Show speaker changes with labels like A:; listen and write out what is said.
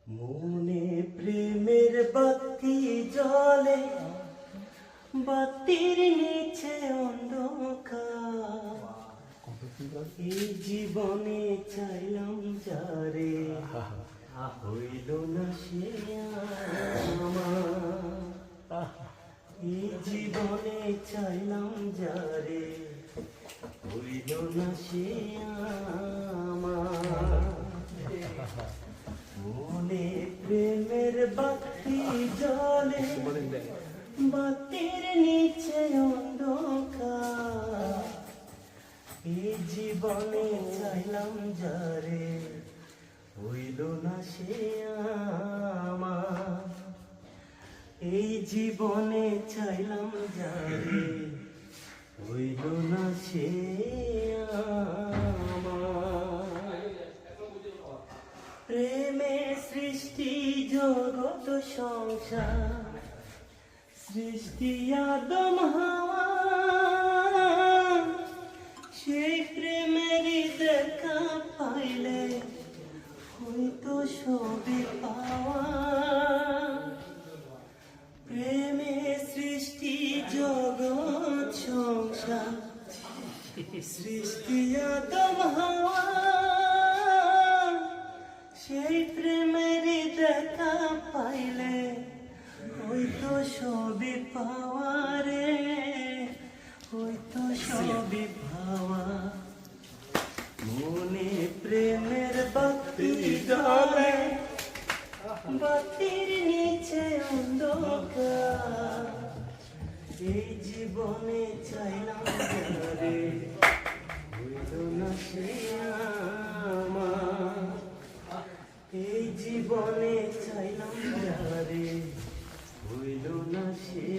A: মনে প্রেমের বাতি জ্বলে, বাতির নিচে অন্ধকার। এই জীবনে চাইলাম যারে, হইল না সে আমার। এই জীবনে চাইলাম যারে, হইল না সে আমার। মনে প্রেমের বাতি জ্বলে, বাতির নিচে অন্ধকার। এই জীবনে চাইলাম যারে, হইল না সে আমার। এই জীবনে চাইলাম যারে, হইল না সে আমার। প্রেমে সৃষ্টি জগৎ সংসার, সৃষ্টি আদম হাওয়া। সেই প্রেমেরই দেখা পাইলে হয়তো সবে পাওয়া। প্রেমে সৃষ্টি জগৎ সংসার, সৃষ্টি আদম হাওয়া। সেই প্রেমেরই দেখা পাইলে হয়তো সবই পাওয়া রে, হয়তো সবই পাওয়া। মনে প্রেমের বাতি জ্বলে, বাতির নিচে অন্ধকার। এই জীবনে চাইলাম যারে, হইল না সে আমার। এই জীবনে চাইলাম যারে, হইল না সে